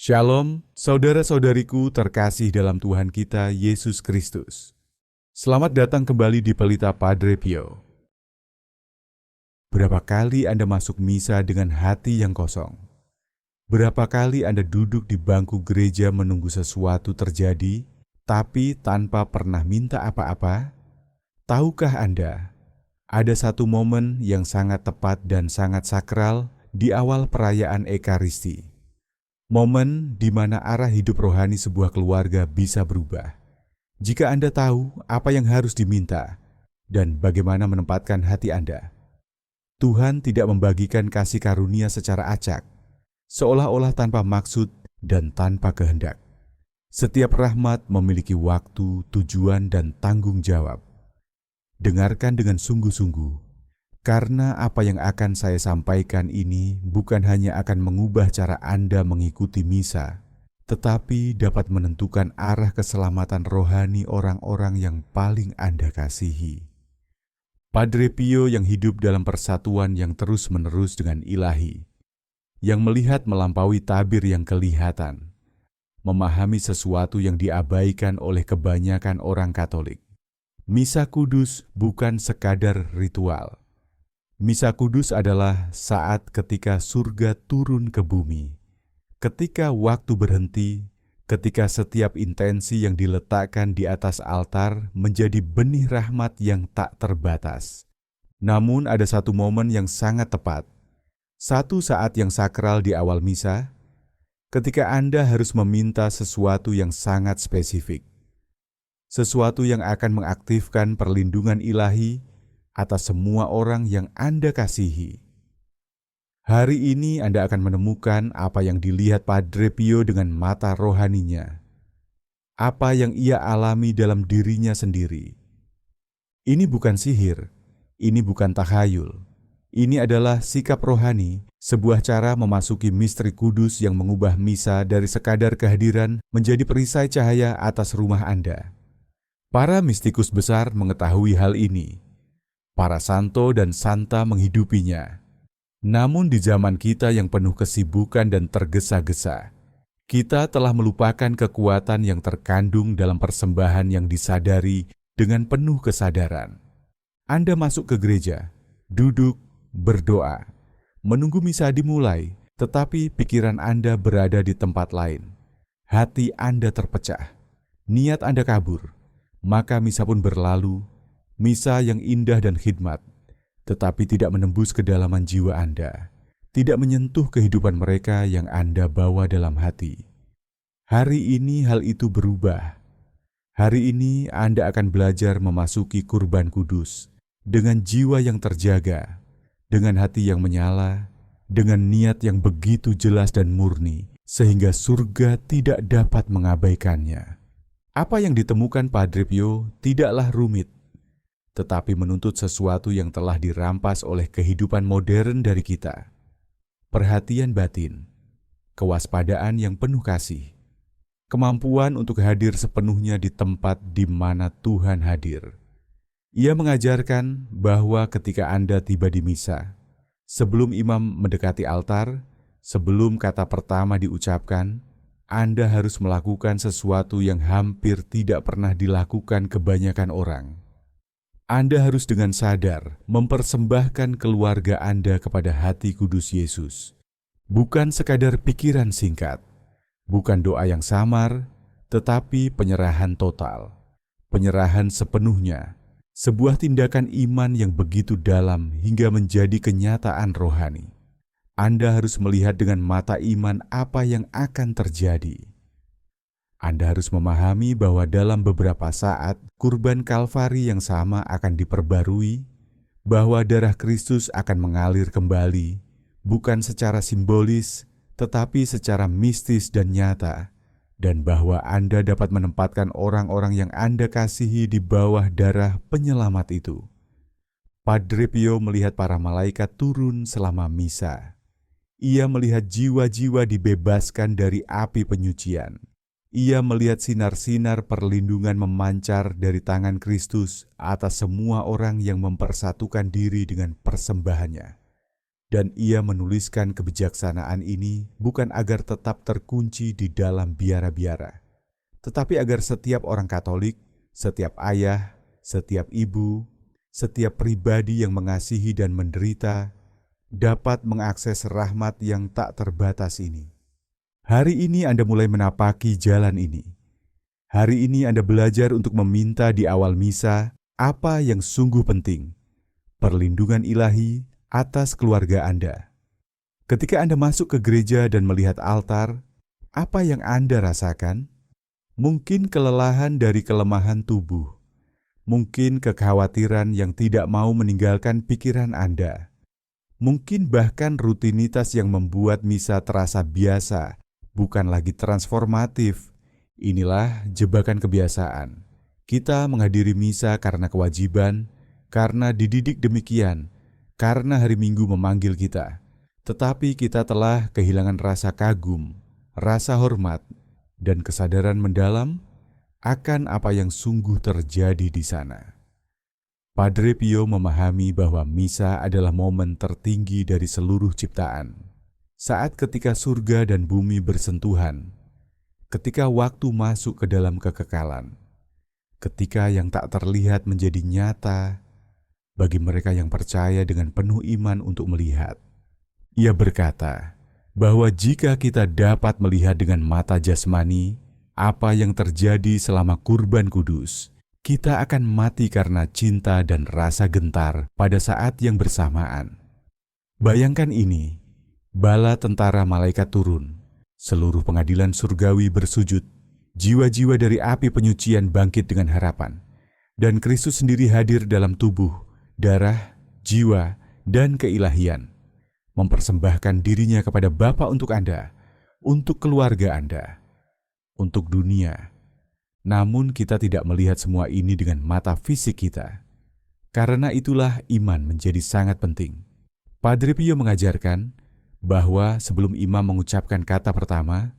Shalom, saudara-saudariku terkasih dalam Tuhan kita Yesus Kristus. Selamat datang kembali di Pelita Padre Pio. Berapa kali Anda masuk misa dengan hati yang kosong? Berapa kali Anda duduk di bangku gereja menunggu sesuatu terjadi, tapi tanpa pernah minta apa-apa? Tahukah Anda, ada satu momen yang sangat tepat dan sangat sakral di awal perayaan Ekaristi. Momen di mana arah hidup rohani sebuah keluarga bisa berubah. Jika Anda tahu apa yang harus diminta dan bagaimana menempatkan hati Anda. Tuhan tidak membagikan kasih karunia secara acak, seolah-olah tanpa maksud dan tanpa kehendak. Setiap rahmat memiliki waktu, tujuan, dan tanggung jawab. Dengarkan dengan sungguh-sungguh. Karena apa yang akan saya sampaikan ini bukan hanya akan mengubah cara Anda mengikuti misa, tetapi dapat menentukan arah keselamatan rohani orang-orang yang paling Anda kasihi. Padre Pio yang hidup dalam persatuan yang terus-menerus dengan Ilahi, yang melihat melampaui tabir yang kelihatan, memahami sesuatu yang diabaikan oleh kebanyakan orang Katolik. Misa Kudus bukan sekadar ritual. Misa Kudus adalah saat ketika surga turun ke bumi, ketika waktu berhenti, ketika setiap intensi yang diletakkan di atas altar menjadi benih rahmat yang tak terbatas. Namun ada satu momen yang sangat tepat, satu saat yang sakral di awal misa, ketika Anda harus meminta sesuatu yang sangat spesifik, sesuatu yang akan mengaktifkan perlindungan Ilahi atas semua orang yang Anda kasihi. Hari ini Anda akan menemukan apa yang dilihat Padre Pio dengan mata rohaninya. Apa yang ia alami dalam dirinya sendiri. Ini bukan sihir, ini bukan takhayul. Ini adalah sikap rohani, sebuah cara memasuki misteri kudus yang mengubah misa dari sekadar kehadiran menjadi perisai cahaya atas rumah Anda. Para mistikus besar mengetahui hal ini. Para santo dan santa menghidupinya. Namun di zaman kita yang penuh kesibukan dan tergesa-gesa, kita telah melupakan kekuatan yang terkandung dalam persembahan yang disadari dengan penuh kesadaran. Anda masuk ke gereja, duduk, berdoa, menunggu misa dimulai, tetapi pikiran Anda berada di tempat lain. Hati Anda terpecah, niat Anda kabur, maka misa pun berlalu. Misa yang indah dan khidmat, tetapi tidak menembus kedalaman jiwa Anda, tidak menyentuh kehidupan mereka yang Anda bawa dalam hati. Hari ini hal itu berubah. Hari ini Anda akan belajar memasuki kurban kudus dengan jiwa yang terjaga, dengan hati yang menyala, dengan niat yang begitu jelas dan murni, sehingga surga tidak dapat mengabaikannya. Apa yang ditemukan Padre Pio tidaklah rumit, tetapi menuntut sesuatu yang telah dirampas oleh kehidupan modern dari kita. Perhatian batin, kewaspadaan yang penuh kasih, kemampuan untuk hadir sepenuhnya di tempat di mana Tuhan hadir. Ia mengajarkan bahwa ketika Anda tiba di misa, sebelum imam mendekati altar, sebelum kata pertama diucapkan, Anda harus melakukan sesuatu yang hampir tidak pernah dilakukan kebanyakan orang. Anda harus dengan sadar mempersembahkan keluarga Anda kepada hati kudus Yesus. Bukan sekadar pikiran singkat, bukan doa yang samar, tetapi penyerahan total. Penyerahan sepenuhnya, sebuah tindakan iman yang begitu dalam hingga menjadi kenyataan rohani. Anda harus melihat dengan mata iman apa yang akan terjadi. Anda harus memahami bahwa dalam beberapa saat, kurban Kalvari yang sama akan diperbarui, bahwa darah Kristus akan mengalir kembali, bukan secara simbolis, tetapi secara mistis dan nyata, dan bahwa Anda dapat menempatkan orang-orang yang Anda kasihi di bawah darah penyelamat itu. Padre Pio melihat para malaikat turun selama misa. Ia melihat jiwa-jiwa dibebaskan dari api penyucian. Ia melihat sinar-sinar perlindungan memancar dari tangan Kristus atas semua orang yang mempersatukan diri dengan persembahannya. Dan ia menuliskan kebijaksanaan ini bukan agar tetap terkunci di dalam biara-biara, tetapi agar setiap orang Katolik, setiap ayah, setiap ibu, setiap pribadi yang mengasihi dan menderita dapat mengakses rahmat yang tak terbatas ini. Hari ini Anda mulai menapaki jalan ini. Hari ini Anda belajar untuk meminta di awal misa apa yang sungguh penting, perlindungan ilahi atas keluarga Anda. Ketika Anda masuk ke gereja dan melihat altar, apa yang Anda rasakan? Mungkin kelelahan dari kelemahan tubuh, mungkin kekhawatiran yang tidak mau meninggalkan pikiran Anda, mungkin bahkan rutinitas yang membuat misa terasa biasa, bukan lagi transformatif. Inilah jebakan kebiasaan. Kita menghadiri misa karena kewajiban, karena dididik demikian, karena hari Minggu memanggil kita. Tetapi kita telah kehilangan rasa kagum, rasa hormat, dan kesadaran mendalam akan apa yang sungguh terjadi di sana. Padre Pio memahami bahwa misa adalah momen tertinggi dari seluruh ciptaan. Saat ketika surga dan bumi bersentuhan, ketika waktu masuk ke dalam kekekalan, ketika yang tak terlihat menjadi nyata bagi mereka yang percaya dengan penuh iman untuk melihat. Ia berkata bahwa jika kita dapat melihat dengan mata jasmani apa yang terjadi selama kurban kudus, kita akan mati karena cinta dan rasa gentar pada saat yang bersamaan. Bayangkan ini, bala tentara malaikat turun, seluruh pengadilan surgawi bersujud, jiwa-jiwa dari api penyucian bangkit dengan harapan, dan Kristus sendiri hadir dalam tubuh, darah, jiwa, dan keilahian, mempersembahkan dirinya kepada Bapa untuk Anda, untuk keluarga Anda, untuk dunia. Namun kita tidak melihat semua ini dengan mata fisik kita. Karena itulah iman menjadi sangat penting. Padre Pio mengajarkan bahwa sebelum imam mengucapkan kata pertama,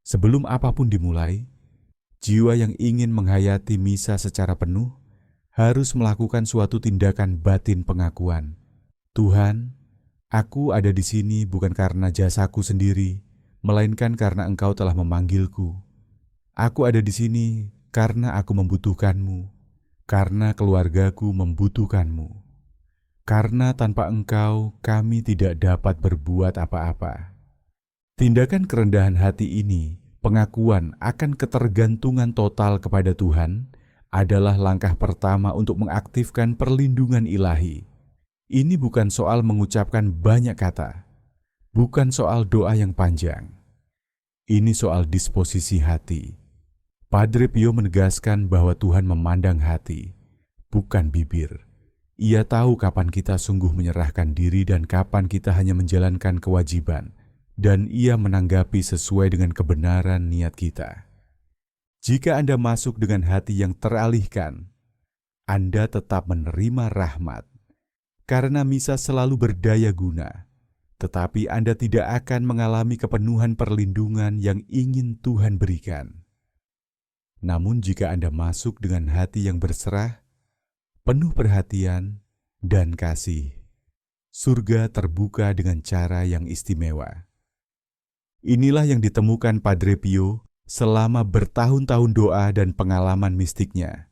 sebelum apapun dimulai, jiwa yang ingin menghayati misa secara penuh harus melakukan suatu tindakan batin pengakuan. Tuhan, aku ada di sini bukan karena jasaku sendiri, melainkan karena Engkau telah memanggilku. Aku ada di sini karena aku membutuhkanmu, karena keluargaku membutuhkanmu. Karena tanpa Engkau kami tidak dapat berbuat apa-apa. Tindakan kerendahan hati ini, pengakuan akan ketergantungan total kepada Tuhan, adalah langkah pertama untuk mengaktifkan perlindungan ilahi. Ini bukan soal mengucapkan banyak kata, bukan soal doa yang panjang. Ini soal disposisi hati. Padre Pio menegaskan bahwa Tuhan memandang hati, bukan bibir. Ia tahu kapan kita sungguh menyerahkan diri dan kapan kita hanya menjalankan kewajiban, dan Ia menanggapi sesuai dengan kebenaran niat kita. Jika Anda masuk dengan hati yang teralihkan, Anda tetap menerima rahmat, karena misa selalu berdaya guna, tetapi Anda tidak akan mengalami kepenuhan perlindungan yang ingin Tuhan berikan. Namun jika Anda masuk dengan hati yang berserah, penuh perhatian dan kasih, surga terbuka dengan cara yang istimewa. Inilah yang ditemukan Padre Pio selama bertahun-tahun doa dan pengalaman mistiknya.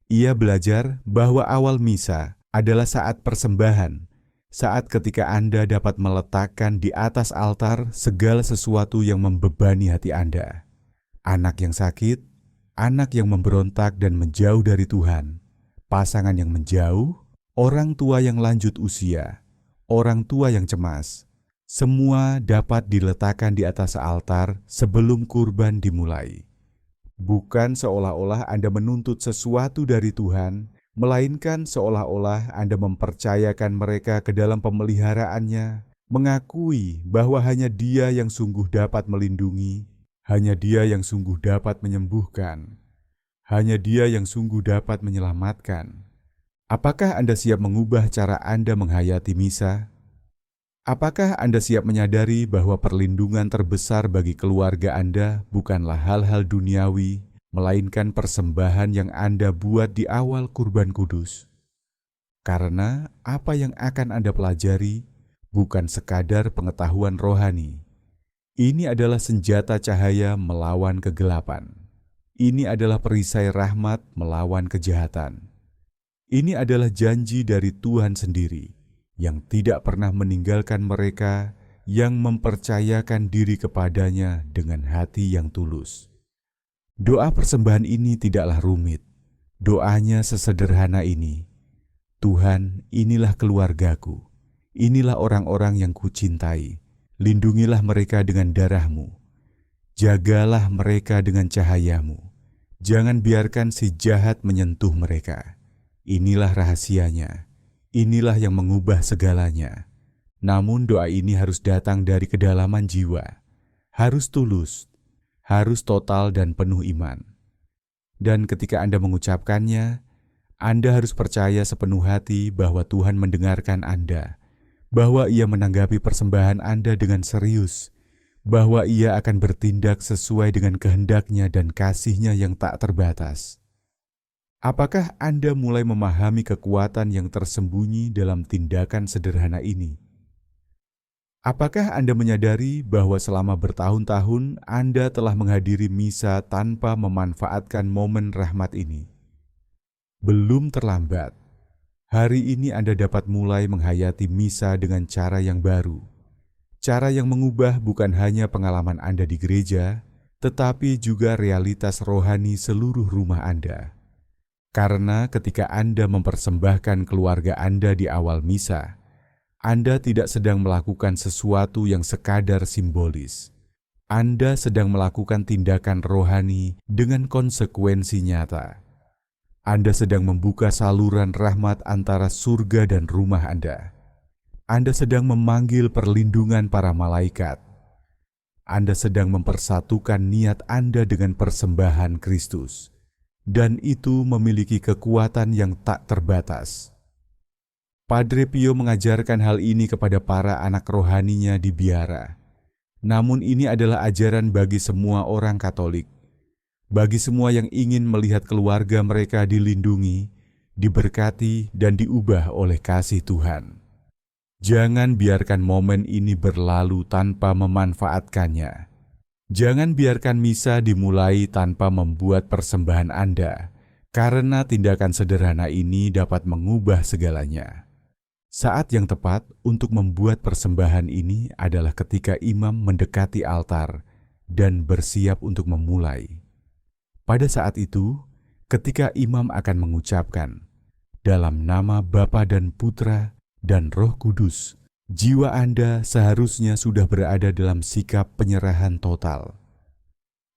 Ia belajar bahwa awal misa adalah saat persembahan, saat ketika Anda dapat meletakkan di atas altar segala sesuatu yang membebani hati Anda. Anak yang sakit, anak yang memberontak dan menjauh dari Tuhan, pasangan yang menjauh, orang tua yang lanjut usia, orang tua yang cemas, semua dapat diletakkan di atas altar sebelum kurban dimulai. Bukan seolah-olah Anda menuntut sesuatu dari Tuhan, melainkan seolah-olah Anda mempercayakan mereka ke dalam pemeliharaannya, mengakui bahwa hanya Dia yang sungguh dapat melindungi, hanya Dia yang sungguh dapat menyembuhkan, hanya Dia yang sungguh dapat menyelamatkan. Apakah Anda siap mengubah cara Anda menghayati misa? Apakah Anda siap menyadari bahwa perlindungan terbesar bagi keluarga Anda bukanlah hal-hal duniawi, melainkan persembahan yang Anda buat di awal kurban kudus? Karena apa yang akan Anda pelajari bukan sekadar pengetahuan rohani. Ini adalah senjata cahaya melawan kegelapan. Ini adalah perisai rahmat melawan kejahatan. Ini adalah janji dari Tuhan sendiri yang tidak pernah meninggalkan mereka yang mempercayakan diri kepadanya dengan hati yang tulus. Doa persembahan ini tidaklah rumit. Doanya sesederhana ini. Tuhan, inilah keluargaku. Inilah orang-orang yang kucintai. Lindungilah mereka dengan darah-Mu. Jagalah mereka dengan cahaya-Mu. Jangan biarkan si jahat menyentuh mereka. Inilah rahasianya. Inilah yang mengubah segalanya. Namun doa ini harus datang dari kedalaman jiwa. Harus tulus. Harus total dan penuh iman. Dan ketika Anda mengucapkannya, Anda harus percaya sepenuh hati bahwa Tuhan mendengarkan Anda, bahwa Ia menanggapi persembahan Anda dengan serius, bahwa Ia akan bertindak sesuai dengan kehendak-Nya dan kasih-Nya yang tak terbatas. Apakah Anda mulai memahami kekuatan yang tersembunyi dalam tindakan sederhana ini? Apakah Anda menyadari bahwa selama bertahun-tahun Anda telah menghadiri misa tanpa memanfaatkan momen rahmat ini? Belum terlambat. Hari ini Anda dapat mulai menghayati misa dengan cara yang baru. Cara yang mengubah bukan hanya pengalaman Anda di gereja, tetapi juga realitas rohani seluruh rumah Anda. Karena ketika Anda mempersembahkan keluarga Anda di awal misa, Anda tidak sedang melakukan sesuatu yang sekadar simbolis. Anda sedang melakukan tindakan rohani dengan konsekuensi nyata. Anda sedang membuka saluran rahmat antara surga dan rumah Anda. Anda sedang memanggil perlindungan para malaikat. Anda sedang mempersatukan niat Anda dengan persembahan Kristus. Dan itu memiliki kekuatan yang tak terbatas. Padre Pio mengajarkan hal ini kepada para anak rohaninya di biara. Namun ini adalah ajaran bagi semua orang Katolik, bagi semua yang ingin melihat keluarga mereka dilindungi, diberkati, dan diubah oleh kasih Tuhan. Jangan biarkan momen ini berlalu tanpa memanfaatkannya. Jangan biarkan misa dimulai tanpa membuat persembahan Anda, karena tindakan sederhana ini dapat mengubah segalanya. Saat yang tepat untuk membuat persembahan ini adalah ketika imam mendekati altar dan bersiap untuk memulai. Pada saat itu, ketika imam akan mengucapkan, "Dalam nama Bapa dan Putra dan Roh Kudus," jiwa Anda seharusnya sudah berada dalam sikap penyerahan total.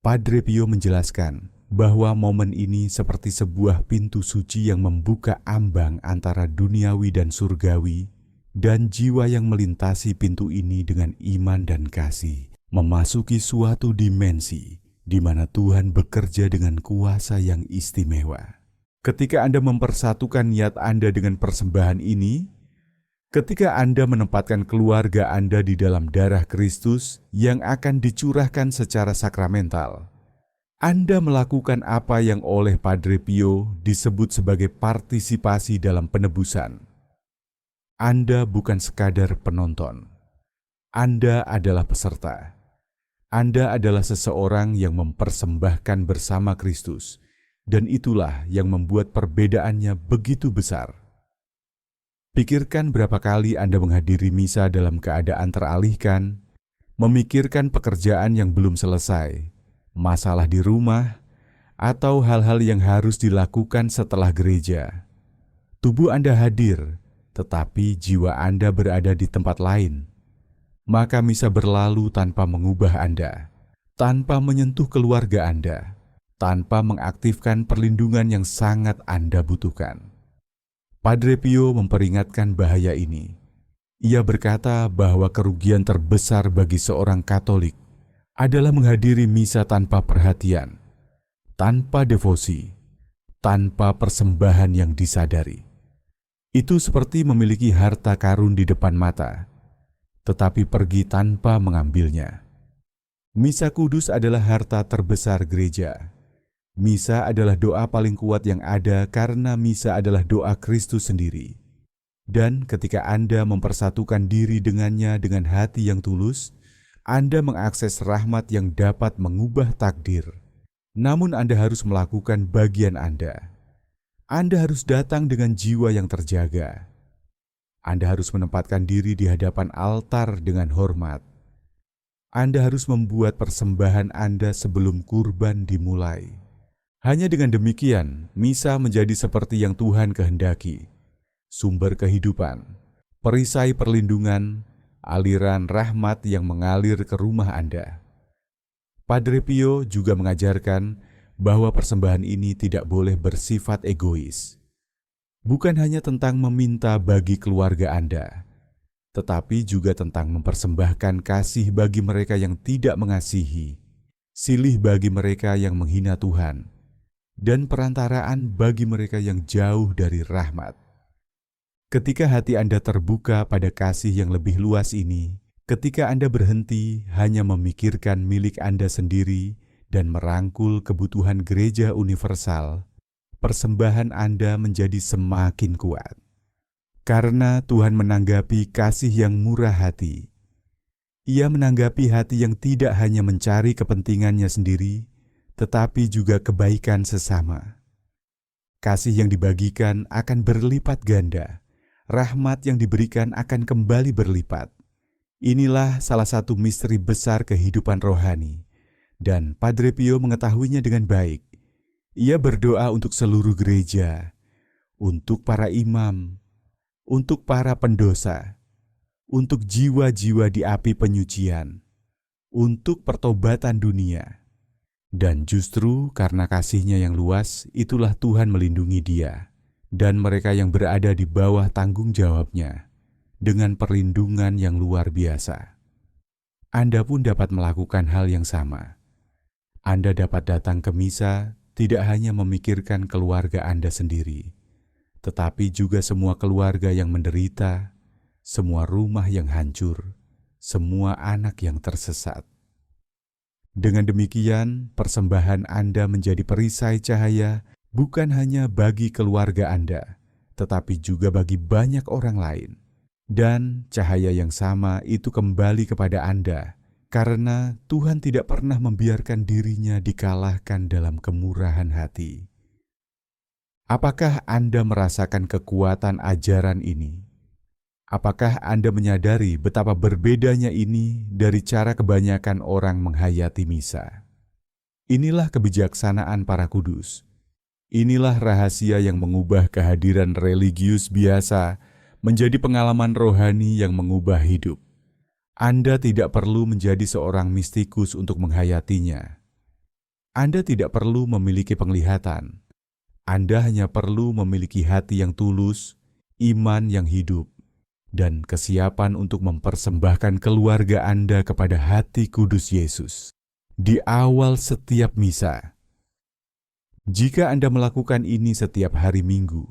Padre Pio menjelaskan bahwa momen ini seperti sebuah pintu suci yang membuka ambang antara duniawi dan surgawi, dan jiwa yang melintasi pintu ini dengan iman dan kasih memasuki suatu dimensi di mana Tuhan bekerja dengan kuasa yang istimewa. Ketika Anda mempersatukan niat Anda dengan persembahan ini, ketika Anda menempatkan keluarga Anda di dalam darah Kristus yang akan dicurahkan secara sakramental, Anda melakukan apa yang oleh Padre Pio disebut sebagai partisipasi dalam penebusan. Anda bukan sekadar penonton. Anda adalah peserta. Anda adalah seseorang yang mempersembahkan bersama Kristus, dan itulah yang membuat perbedaannya begitu besar. Pikirkan berapa kali Anda menghadiri misa dalam keadaan teralihkan, memikirkan pekerjaan yang belum selesai, masalah di rumah, atau hal-hal yang harus dilakukan setelah gereja. Tubuh Anda hadir, tetapi jiwa Anda berada di tempat lain. Maka misa berlalu tanpa mengubah Anda, tanpa menyentuh keluarga Anda, tanpa mengaktifkan perlindungan yang sangat Anda butuhkan. Padre Pio memperingatkan bahaya ini. Ia berkata bahwa kerugian terbesar bagi seorang Katolik adalah menghadiri misa tanpa perhatian, tanpa devosi, tanpa persembahan yang disadari. Itu seperti memiliki harta karun di depan mata, tetapi pergi tanpa mengambilnya. Misa kudus adalah harta terbesar gereja. Misa adalah doa paling kuat yang ada karena misa adalah doa Kristus sendiri. Dan ketika Anda mempersatukan diri dengannya dengan hati yang tulus, Anda mengakses rahmat yang dapat mengubah takdir. Namun Anda harus melakukan bagian Anda. Anda harus datang dengan jiwa yang terjaga. Anda harus menempatkan diri di hadapan altar dengan hormat. Anda harus membuat persembahan Anda sebelum kurban dimulai. Hanya dengan demikian, misa menjadi seperti yang Tuhan kehendaki. Sumber kehidupan, perisai perlindungan, aliran rahmat yang mengalir ke rumah Anda. Padre Pio juga mengajarkan bahwa persembahan ini tidak boleh bersifat egois. Bukan hanya tentang meminta bagi keluarga Anda, tetapi juga tentang mempersembahkan kasih bagi mereka yang tidak mengasihi, silih bagi mereka yang menghina Tuhan, dan perantaraan bagi mereka yang jauh dari rahmat. Ketika hati Anda terbuka pada kasih yang lebih luas ini, ketika Anda berhenti hanya memikirkan milik Anda sendiri dan merangkul kebutuhan gereja universal, persembahan Anda menjadi semakin kuat. Karena Tuhan menanggapi kasih yang murah hati. Ia menanggapi hati yang tidak hanya mencari kepentingannya sendiri, tetapi juga kebaikan sesama. Kasih yang dibagikan akan berlipat ganda. Rahmat yang diberikan akan kembali berlipat. Inilah salah satu misteri besar kehidupan rohani, dan Padre Pio mengetahuinya dengan baik. Ia berdoa untuk seluruh gereja, untuk para imam, untuk para pendosa, untuk jiwa-jiwa di api penyucian, untuk pertobatan dunia. Dan justru karena kasih-Nya yang luas, itulah Tuhan melindungi dia dan mereka yang berada di bawah tanggung jawabnya dengan perlindungan yang luar biasa. Anda pun dapat melakukan hal yang sama. Anda dapat datang ke misa tidak hanya memikirkan keluarga Anda sendiri, tetapi juga semua keluarga yang menderita, semua rumah yang hancur, semua anak yang tersesat. Dengan demikian, persembahan Anda menjadi perisai cahaya bukan hanya bagi keluarga Anda, tetapi juga bagi banyak orang lain. Dan cahaya yang sama itu kembali kepada Anda, karena Tuhan tidak pernah membiarkan dirinya dikalahkan dalam kemurahan hati. Apakah Anda merasakan kekuatan ajaran ini? Apakah Anda menyadari betapa berbedanya ini dari cara kebanyakan orang menghayati misa? Inilah kebijaksanaan para kudus. Inilah rahasia yang mengubah kehadiran religius biasa menjadi pengalaman rohani yang mengubah hidup. Anda tidak perlu menjadi seorang mistikus untuk menghayatinya. Anda tidak perlu memiliki penglihatan. Anda hanya perlu memiliki hati yang tulus, iman yang hidup, dan kesiapan untuk mempersembahkan keluarga Anda kepada hati kudus Yesus. Di awal setiap misa, jika Anda melakukan ini setiap hari Minggu,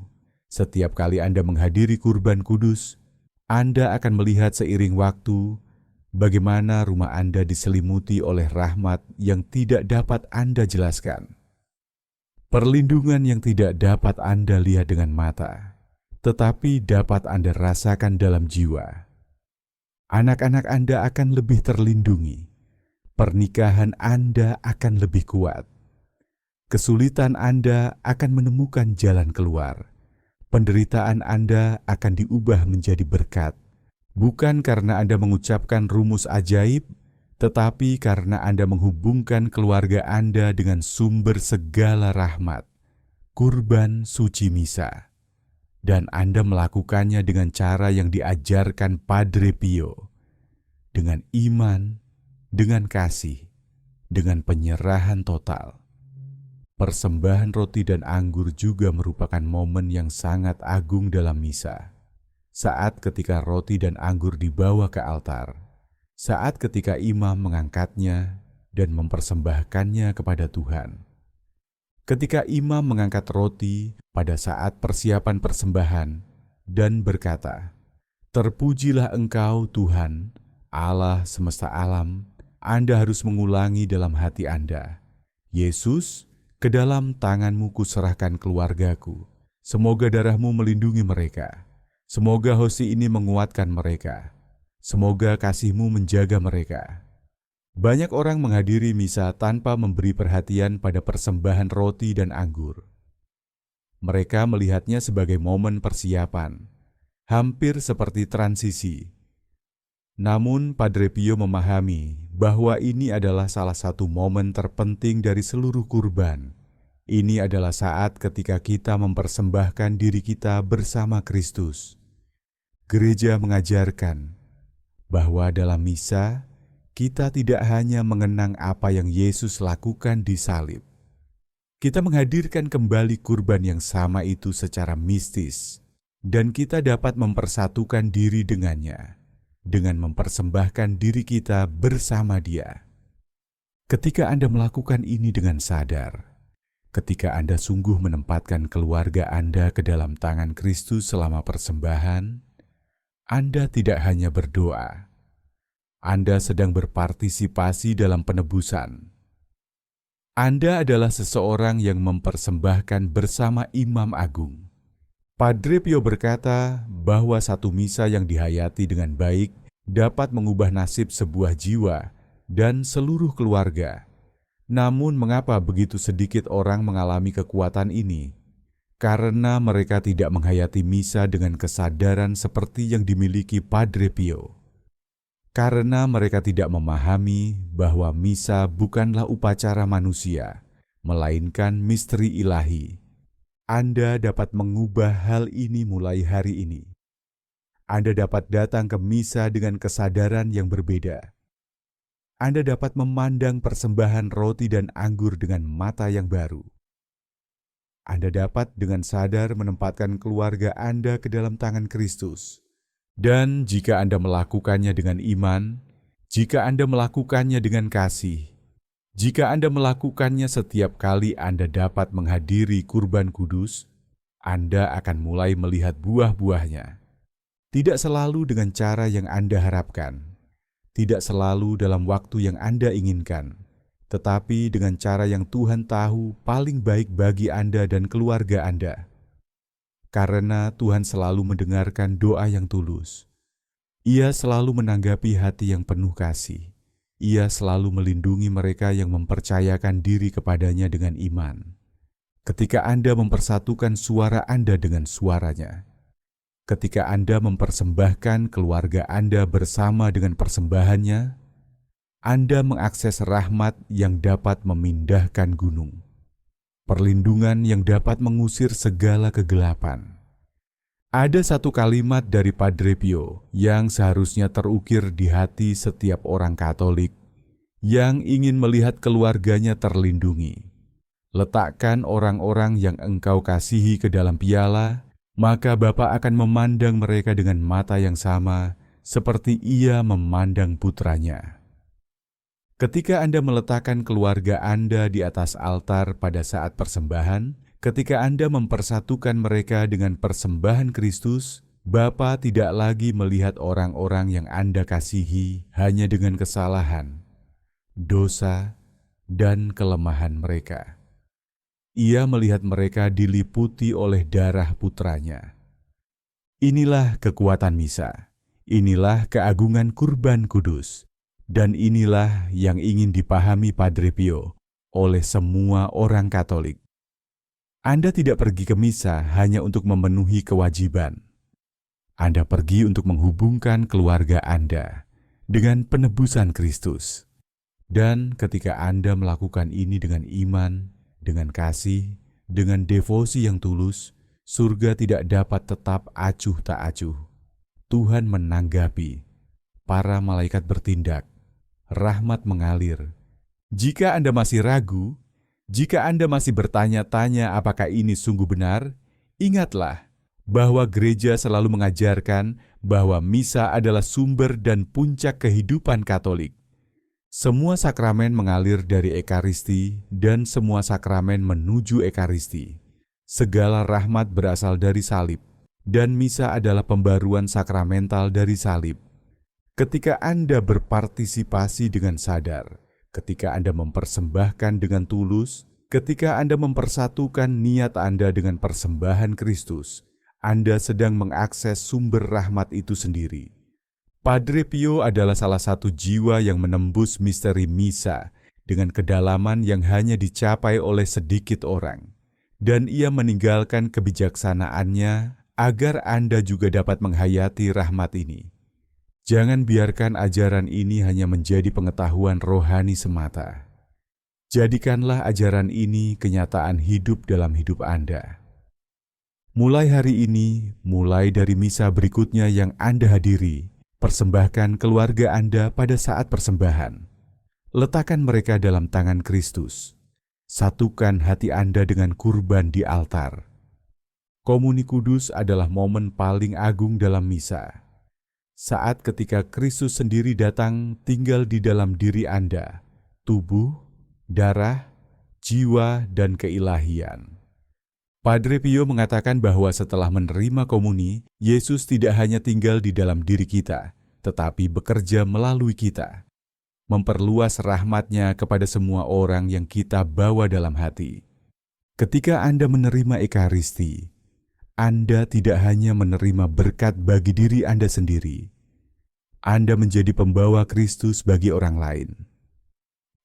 setiap kali Anda menghadiri kurban kudus, Anda akan melihat seiring waktu bagaimana rumah Anda diselimuti oleh rahmat yang tidak dapat Anda jelaskan. Perlindungan yang tidak dapat Anda lihat dengan mata, tetapi dapat Anda rasakan dalam jiwa. Anak-anak Anda akan lebih terlindungi. Pernikahan Anda akan lebih kuat. Kesulitan Anda akan menemukan jalan keluar. Penderitaan Anda akan diubah menjadi berkat. Bukan karena Anda mengucapkan rumus ajaib, tetapi karena Anda menghubungkan keluarga Anda dengan sumber segala rahmat, kurban suci misa. Dan Anda melakukannya dengan cara yang diajarkan Padre Pio, dengan iman, dengan kasih, dengan penyerahan total. Persembahan roti dan anggur juga merupakan momen yang sangat agung dalam misa. Saat ketika roti dan anggur dibawa ke altar, saat ketika imam mengangkatnya dan mempersembahkannya kepada Tuhan. Ketika imam mengangkat roti pada saat persiapan persembahan dan berkata, "Terpujilah Engkau Tuhan, Allah semesta alam," Anda harus mengulangi dalam hati Anda, "Yesus, ke dalam tangan-Mu kuserahkan keluargaku. Semoga darah-Mu melindungi mereka. Semoga hosti ini menguatkan mereka. Semoga kasih-Mu menjaga mereka. Banyak orang menghadiri misa tanpa memberi perhatian pada persembahan roti dan anggur. Mereka melihatnya sebagai momen persiapan, hampir seperti transisi. Namun Padre Pio memahami bahwa ini adalah salah satu momen terpenting dari seluruh kurban. Ini adalah saat ketika kita mempersembahkan diri kita bersama Kristus. Gereja mengajarkan bahwa dalam misa, kita tidak hanya mengenang apa yang Yesus lakukan di salib. Kita menghadirkan kembali kurban yang sama itu secara mistis, dan kita dapat mempersatukan diri dengannya, dengan mempersembahkan diri kita bersama Dia. Ketika Anda melakukan ini dengan sadar, ketika Anda sungguh menempatkan keluarga Anda ke dalam tangan Kristus selama persembahan, Anda tidak hanya berdoa, Anda sedang berpartisipasi dalam penebusan. Anda adalah seseorang yang mempersembahkan bersama Imam Agung. Padre Pio berkata bahwa satu misa yang dihayati dengan baik dapat mengubah nasib sebuah jiwa dan seluruh keluarga. Namun mengapa begitu sedikit orang mengalami kekuatan ini? Karena mereka tidak menghayati misa dengan kesadaran seperti yang dimiliki Padre Pio. Karena mereka tidak memahami bahwa misa bukanlah upacara manusia, melainkan misteri ilahi. Anda dapat mengubah hal ini mulai hari ini. Anda dapat datang ke misa dengan kesadaran yang berbeda. Anda dapat memandang persembahan roti dan anggur dengan mata yang baru. Anda dapat dengan sadar menempatkan keluarga Anda ke dalam tangan Kristus. Dan jika Anda melakukannya dengan iman, jika Anda melakukannya dengan kasih, jika Anda melakukannya setiap kali Anda dapat menghadiri kurban kudus, Anda akan mulai melihat buah-buahnya. Tidak selalu dengan cara yang Anda harapkan, tidak selalu dalam waktu yang Anda inginkan, tetapi dengan cara yang Tuhan tahu paling baik bagi Anda dan keluarga Anda. Karena Tuhan selalu mendengarkan doa yang tulus. Ia selalu menanggapi hati yang penuh kasih. Ia selalu melindungi mereka yang mempercayakan diri kepadanya dengan iman. Ketika Anda mempersatukan suara Anda dengan suaranya, ketika Anda mempersembahkan keluarga Anda bersama dengan persembahannya, Anda mengakses rahmat yang dapat memindahkan gunung, perlindungan yang dapat mengusir segala kegelapan. Ada satu kalimat dari Padre Pio yang seharusnya terukir di hati setiap orang Katolik yang ingin melihat keluarganya terlindungi. Letakkan orang-orang yang engkau kasihi ke dalam piala, maka Bapa akan memandang mereka dengan mata yang sama seperti Ia memandang putranya. Ketika Anda meletakkan keluarga Anda di atas altar pada saat persembahan, ketika Anda mempersatukan mereka dengan persembahan Kristus, Bapa tidak lagi melihat orang-orang yang Anda kasihi hanya dengan kesalahan, dosa, dan kelemahan mereka. Ia melihat mereka diliputi oleh darah putranya. Inilah kekuatan misa, inilah keagungan kurban kudus. Dan inilah yang ingin dipahami Padre Pio oleh semua orang Katolik. Anda tidak pergi ke misa hanya untuk memenuhi kewajiban. Anda pergi untuk menghubungkan keluarga Anda dengan penebusan Kristus. Dan ketika Anda melakukan ini dengan iman, dengan kasih, dengan devosi yang tulus, surga tidak dapat tetap acuh tak acuh. Tuhan menanggapi, para malaikat bertindak, rahmat mengalir. Jika Anda masih ragu, jika Anda masih bertanya-tanya apakah ini sungguh benar, ingatlah bahwa gereja selalu mengajarkan bahwa misa adalah sumber dan puncak kehidupan Katolik. Semua sakramen mengalir dari Ekaristi dan semua sakramen menuju Ekaristi. Segala rahmat berasal dari salib, dan misa adalah pembaruan sakramental dari salib. Ketika Anda berpartisipasi dengan sadar, ketika Anda mempersembahkan dengan tulus, ketika Anda mempersatukan niat Anda dengan persembahan Kristus, Anda sedang mengakses sumber rahmat itu sendiri. Padre Pio adalah salah satu jiwa yang menembus misteri misa dengan kedalaman yang hanya dicapai oleh sedikit orang. Dan ia meninggalkan kebijaksanaannya agar Anda juga dapat menghayati rahmat ini. Jangan biarkan ajaran ini hanya menjadi pengetahuan rohani semata. Jadikanlah ajaran ini kenyataan hidup dalam hidup Anda. Mulai hari ini, mulai dari misa berikutnya yang Anda hadiri, persembahkan keluarga Anda pada saat persembahan. Letakkan mereka dalam tangan Kristus. Satukan hati Anda dengan kurban di altar. Komuni Kudus adalah momen paling agung dalam misa. Saat ketika Kristus sendiri datang tinggal di dalam diri Anda, tubuh, darah, jiwa, dan keilahian. Padre Pio mengatakan bahwa setelah menerima komuni, Yesus tidak hanya tinggal di dalam diri kita, tetapi bekerja melalui kita, memperluas rahmat-Nya kepada semua orang yang kita bawa dalam hati. Ketika Anda menerima Ekaristi, Anda tidak hanya menerima berkat bagi diri Anda sendiri, Anda menjadi pembawa Kristus bagi orang lain.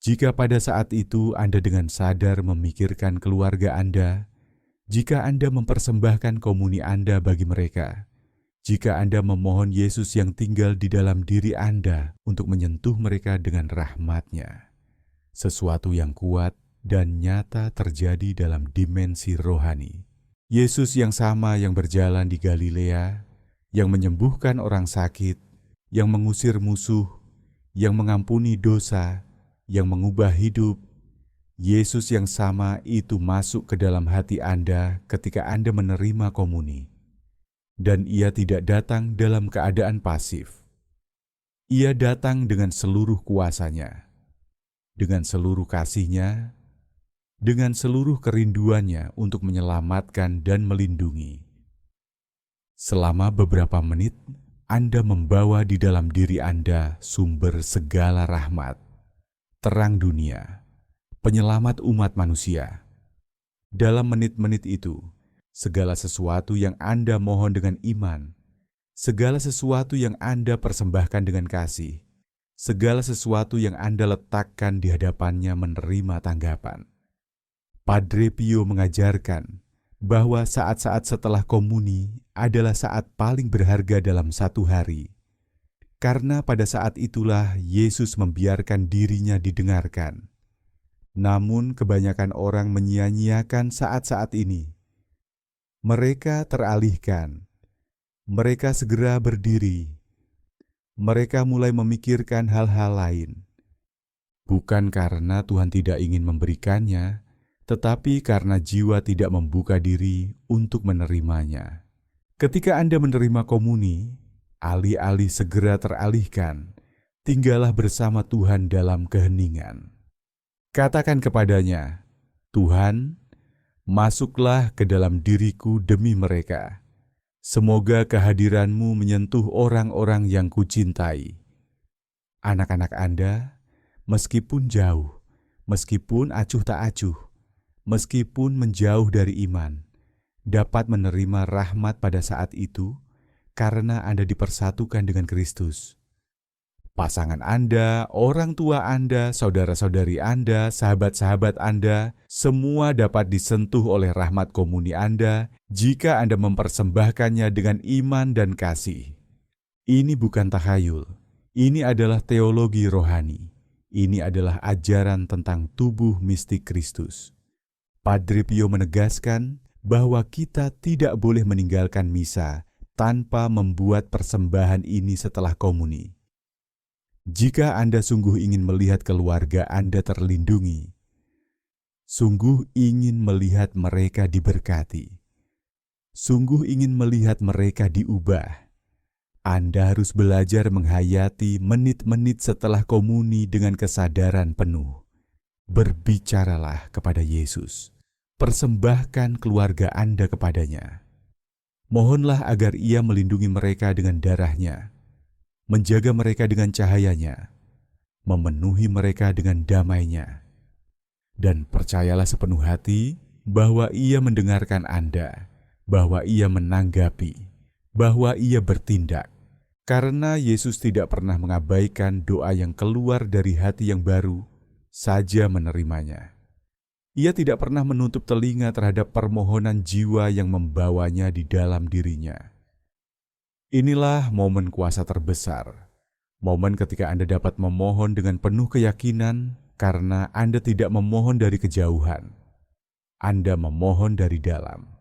Jika pada saat itu Anda dengan sadar memikirkan keluarga Anda, jika Anda mempersembahkan komuni Anda bagi mereka, jika Anda memohon Yesus yang tinggal di dalam diri Anda untuk menyentuh mereka dengan rahmat-Nya, sesuatu yang kuat dan nyata terjadi dalam dimensi rohani. Yesus yang sama yang berjalan di Galilea, yang menyembuhkan orang sakit, yang mengusir musuh, yang mengampuni dosa, yang mengubah hidup, Yesus yang sama itu masuk ke dalam hati Anda ketika Anda menerima komuni. Dan Ia tidak datang dalam keadaan pasif. Ia datang dengan seluruh kuasa-Nya, dengan seluruh kasih-Nya, dengan seluruh kerinduannya untuk menyelamatkan dan melindungi. Selama beberapa menit, Anda membawa di dalam diri Anda sumber segala rahmat, terang dunia, penyelamat umat manusia. Dalam menit-menit itu, segala sesuatu yang Anda mohon dengan iman, segala sesuatu yang Anda persembahkan dengan kasih, segala sesuatu yang Anda letakkan di hadapannya menerima tanggapan. Padre Pio mengajarkan bahwa saat-saat setelah komuni adalah saat paling berharga dalam satu hari, karena pada saat itulah Yesus membiarkan dirinya didengarkan. Namun kebanyakan orang menyia-nyiakan saat-saat ini. Mereka teralihkan. Mereka segera berdiri. Mereka mulai memikirkan hal-hal lain. Bukan karena Tuhan tidak ingin memberikannya, tetapi karena jiwa tidak membuka diri untuk menerimanya. Ketika Anda menerima komuni, alih-alih segera teralihkan, tinggallah bersama Tuhan dalam keheningan. Katakan kepadanya, Tuhan, masuklah ke dalam diriku demi mereka. Semoga kehadiran-Mu menyentuh orang-orang yang kucintai. Anak-anak Anda, meskipun jauh, meskipun acuh tak acuh, meskipun menjauh dari iman, dapat menerima rahmat pada saat itu karena Anda dipersatukan dengan Kristus. Pasangan Anda, orang tua Anda, saudara-saudari Anda, sahabat-sahabat Anda, semua dapat disentuh oleh rahmat komuni Anda jika Anda mempersembahkannya dengan iman dan kasih. Ini bukan tahayul, ini adalah teologi rohani. Ini adalah ajaran tentang tubuh mistik Kristus. Padre Pio menegaskan bahwa kita tidak boleh meninggalkan misa tanpa membuat persembahan ini setelah komuni. Jika Anda sungguh ingin melihat keluarga Anda terlindungi, sungguh ingin melihat mereka diberkati, sungguh ingin melihat mereka diubah, Anda harus belajar menghayati menit-menit setelah komuni dengan kesadaran penuh. Berbicaralah kepada Yesus, persembahkan keluarga Anda kepadanya. Mohonlah agar Ia melindungi mereka dengan darah-Nya, menjaga mereka dengan cahaya-Nya, memenuhi mereka dengan damai-Nya. Dan percayalah sepenuh hati bahwa Ia mendengarkan Anda, bahwa ia menanggapi, bahwa ia bertindak. Karena Yesus tidak pernah mengabaikan doa yang keluar dari hati yang baru saja menerimanya. Ia tidak pernah menutup telinga terhadap permohonan jiwa yang membawanya di dalam dirinya. Inilah momen kuasa terbesar, momen ketika Anda dapat memohon dengan penuh keyakinan karena Anda tidak memohon dari kejauhan. Anda memohon dari dalam.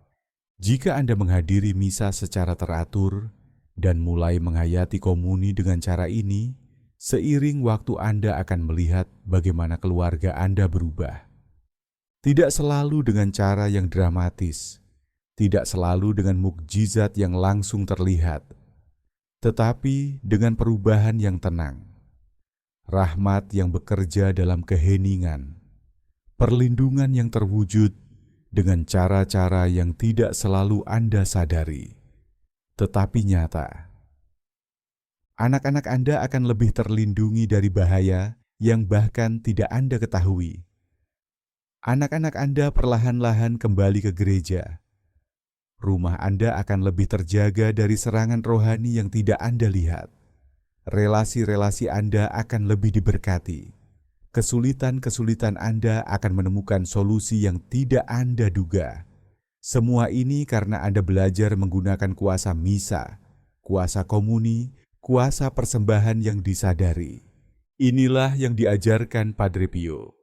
Jika Anda menghadiri misa secara teratur dan mulai menghayati komuni dengan cara ini, seiring waktu Anda akan melihat bagaimana keluarga Anda berubah. Tidak selalu dengan cara yang dramatis, tidak selalu dengan mukjizat yang langsung terlihat, tetapi dengan perubahan yang tenang, rahmat yang bekerja dalam keheningan, perlindungan yang terwujud dengan cara-cara yang tidak selalu Anda sadari, tetapi nyata. Anak-anak Anda akan lebih terlindungi dari bahaya yang bahkan tidak Anda ketahui. Anak-anak Anda perlahan-lahan kembali ke gereja. Rumah Anda akan lebih terjaga dari serangan rohani yang tidak Anda lihat. Relasi-relasi Anda akan lebih diberkati. Kesulitan-kesulitan Anda akan menemukan solusi yang tidak Anda duga. Semua ini karena Anda belajar menggunakan kuasa misa, kuasa komuni, kuasa persembahan yang disadari. Inilah yang diajarkan Padre Pio.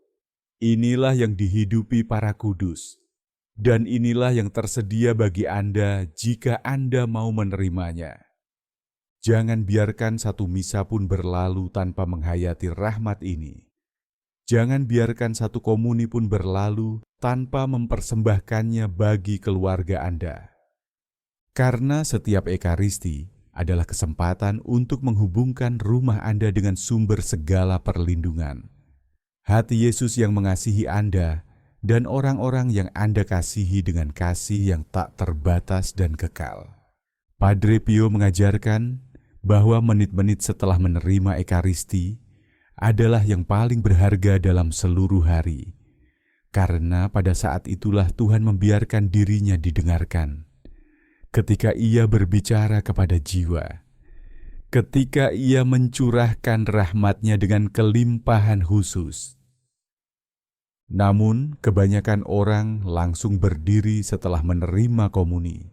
Inilah yang dihidupi para kudus. Dan inilah yang tersedia bagi Anda jika Anda mau menerimanya. Jangan biarkan satu misa pun berlalu tanpa menghayati rahmat ini. Jangan biarkan satu komuni pun berlalu tanpa mempersembahkannya bagi keluarga Anda. Karena setiap ekaristi adalah kesempatan untuk menghubungkan rumah Anda dengan sumber segala perlindungan. Hati Yesus yang mengasihi Anda dan orang-orang yang Anda kasihi dengan kasih yang tak terbatas dan kekal. Padre Pio mengajarkan bahwa menit-menit setelah menerima ekaristi adalah yang paling berharga dalam seluruh hari. Karena pada saat itulah Tuhan membiarkan dirinya didengarkan. Ketika ia berbicara kepada jiwa, ketika ia mencurahkan rahmat-Nya dengan kelimpahan khusus. Namun, kebanyakan orang langsung berdiri setelah menerima komuni.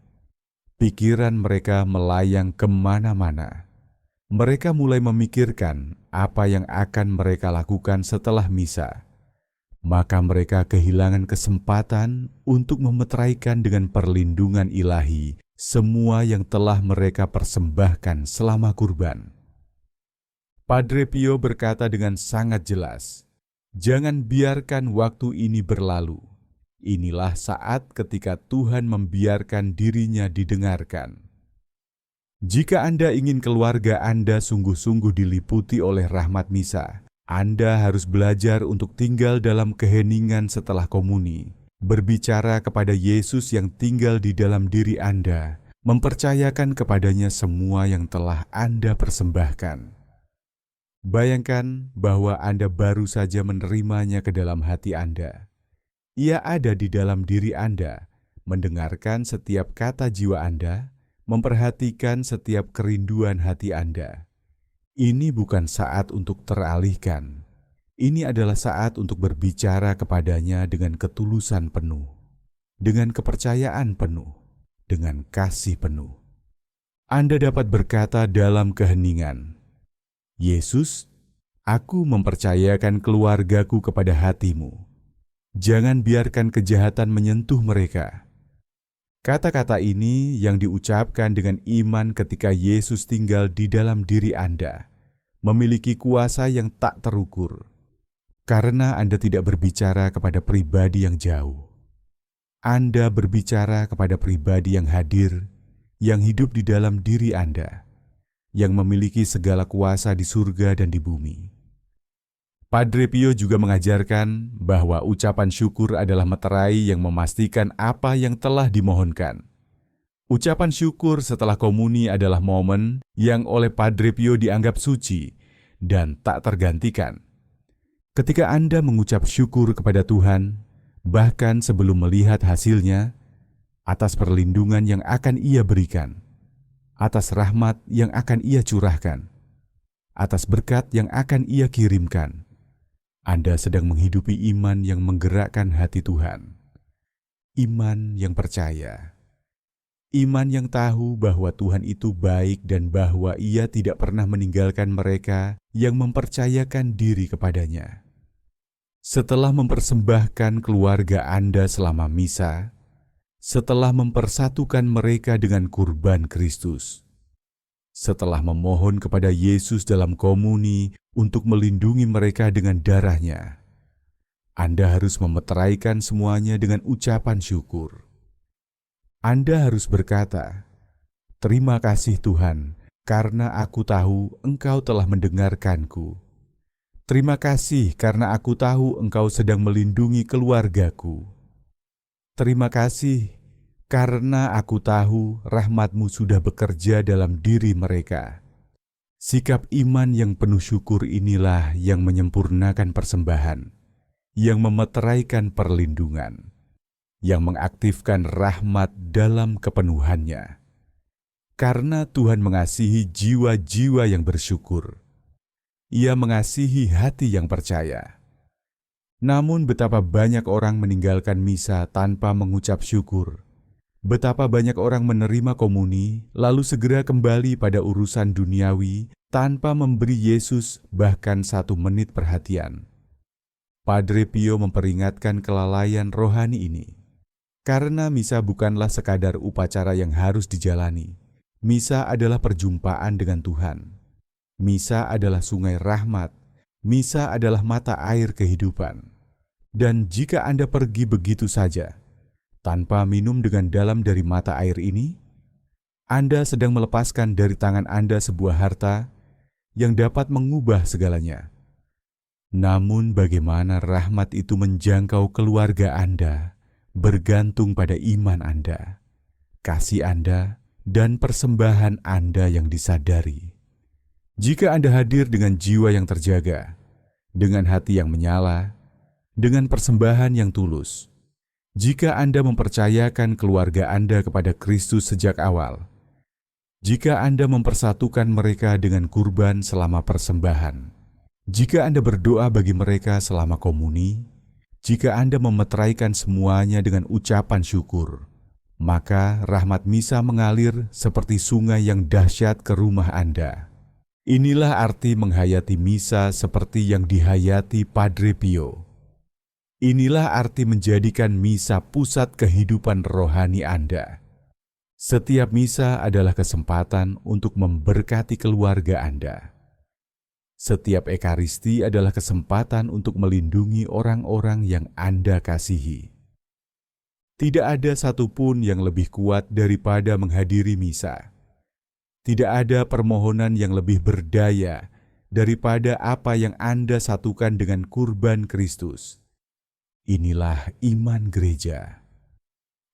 Pikiran mereka melayang kemana-mana. Mereka mulai memikirkan apa yang akan mereka lakukan setelah misa. Maka mereka kehilangan kesempatan untuk memeteraikan dengan perlindungan ilahi semua yang telah mereka persembahkan selama kurban. Padre Pio berkata dengan sangat jelas, jangan biarkan waktu ini berlalu. Inilah saat ketika Tuhan membiarkan dirinya didengarkan. Jika Anda ingin keluarga Anda sungguh-sungguh diliputi oleh rahmat misa, Anda harus belajar untuk tinggal dalam keheningan setelah komuni, berbicara kepada Yesus yang tinggal di dalam diri Anda, mempercayakan kepadanya semua yang telah Anda persembahkan. Bayangkan bahwa Anda baru saja menerimanya ke dalam hati Anda. Ia ada di dalam diri Anda, mendengarkan setiap kata jiwa Anda, memperhatikan setiap kerinduan hati Anda. Ini bukan saat untuk teralihkan. Ini adalah saat untuk berbicara kepadanya dengan ketulusan penuh, dengan kepercayaan penuh, dengan kasih penuh. Anda dapat berkata dalam keheningan, Yesus, aku mempercayakan keluargaku kepada hati-Mu. Jangan biarkan kejahatan menyentuh mereka. Kata-kata ini yang diucapkan dengan iman ketika Yesus tinggal di dalam diri Anda, memiliki kuasa yang tak terukur. Karena Anda tidak berbicara kepada pribadi yang jauh. Anda berbicara kepada pribadi yang hadir, yang hidup di dalam diri Anda, yang memiliki segala kuasa di surga dan di bumi. Padre Pio juga mengajarkan bahwa ucapan syukur adalah meterai yang memastikan apa yang telah dimohonkan. Ucapan syukur setelah komuni adalah momen yang oleh Padre Pio dianggap suci dan tak tergantikan. Ketika Anda mengucap syukur kepada Tuhan, bahkan sebelum melihat hasilnya, atas perlindungan yang akan Ia berikan, atas rahmat yang akan Ia curahkan, atas berkat yang akan Ia kirimkan. Anda sedang menghidupi iman yang menggerakkan hati Tuhan. Iman yang percaya. Iman yang tahu bahwa Tuhan itu baik dan bahwa Ia tidak pernah meninggalkan mereka yang mempercayakan diri kepadanya. Setelah mempersembahkan keluarga Anda selama misa, setelah mempersatukan mereka dengan kurban Kristus, setelah memohon kepada Yesus dalam komuni untuk melindungi mereka dengan darahnya, Anda harus memeteraikan semuanya dengan ucapan syukur. Anda harus berkata, "Terima kasih Tuhan, karena aku tahu Engkau telah mendengarkanku. Terima kasih karena aku tahu Engkau sedang melindungi keluargaku. Terima kasih karena aku tahu rahmat-Mu sudah bekerja dalam diri mereka." Sikap iman yang penuh syukur inilah yang menyempurnakan persembahan, yang memeteraikan perlindungan, yang mengaktifkan rahmat dalam kepenuhannya. Karena Tuhan mengasihi jiwa-jiwa yang bersyukur. Ia mengasihi hati yang percaya. Namun betapa banyak orang meninggalkan misa tanpa mengucap syukur. Betapa banyak orang menerima komuni lalu segera kembali pada urusan duniawi tanpa memberi Yesus bahkan 1 menit perhatian. Padre Pio memperingatkan kelalaian rohani ini. Karena misa bukanlah sekadar upacara yang harus dijalani. Misa adalah perjumpaan dengan Tuhan. Misa adalah sungai rahmat. Misa adalah mata air kehidupan. Dan jika Anda pergi begitu saja, tanpa minum dengan dalam dari mata air ini, Anda sedang melepaskan dari tangan Anda sebuah harta yang dapat mengubah segalanya. Namun bagaimana rahmat itu menjangkau keluarga Anda? Bergantung pada iman Anda, kasih Anda, dan persembahan Anda yang disadari. Jika Anda hadir dengan jiwa yang terjaga, dengan hati yang menyala, dengan persembahan yang tulus, jika Anda mempercayakan keluarga Anda kepada Kristus sejak awal, jika Anda mempersatukan mereka dengan kurban selama persembahan, jika Anda berdoa bagi mereka selama komuni, jika Anda memeteraikan semuanya dengan ucapan syukur, maka rahmat misa mengalir seperti sungai yang dahsyat ke rumah Anda. Inilah arti menghayati misa seperti yang dihayati Padre Pio. Inilah arti menjadikan misa pusat kehidupan rohani Anda. Setiap misa adalah kesempatan untuk memberkati keluarga Anda. Setiap ekaristi adalah kesempatan untuk melindungi orang-orang yang Anda kasihi. Tidak ada satupun yang lebih kuat daripada menghadiri misa. Tidak ada permohonan yang lebih berdaya daripada apa yang Anda satukan dengan kurban Kristus. Inilah iman gereja.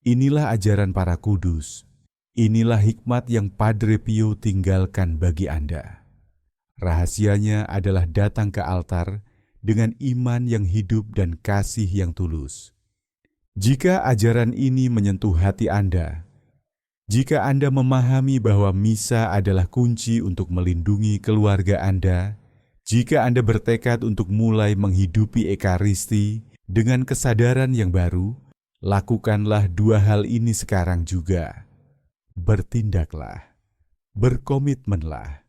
Inilah ajaran para kudus. Inilah hikmat yang Padre Pio tinggalkan bagi Anda. Rahasianya adalah datang ke altar dengan iman yang hidup dan kasih yang tulus. Jika ajaran ini menyentuh hati Anda, jika Anda memahami bahwa misa adalah kunci untuk melindungi keluarga Anda, jika Anda bertekad untuk mulai menghidupi ekaristi dengan kesadaran yang baru, lakukanlah 2 hal ini sekarang juga. Bertindaklah, berkomitmenlah.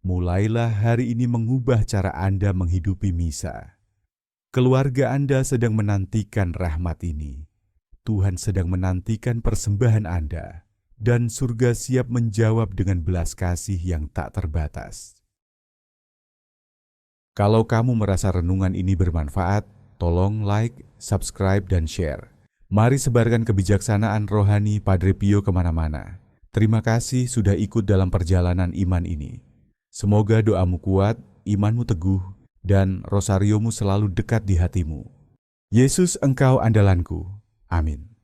Mulailah hari ini mengubah cara Anda menghidupi misa. Keluarga Anda sedang menantikan rahmat ini. Tuhan sedang menantikan persembahan Anda. Dan surga siap menjawab dengan belas kasih yang tak terbatas. Kalau kamu merasa renungan ini bermanfaat, tolong like, subscribe, dan share. Mari sebarkan kebijaksanaan rohani Padre Pio kemana-mana. Terima kasih sudah ikut dalam perjalanan iman ini. Semoga doamu kuat, imanmu teguh, dan rosariomu selalu dekat di hatimu. Yesus, Engkau andalanku. Amin.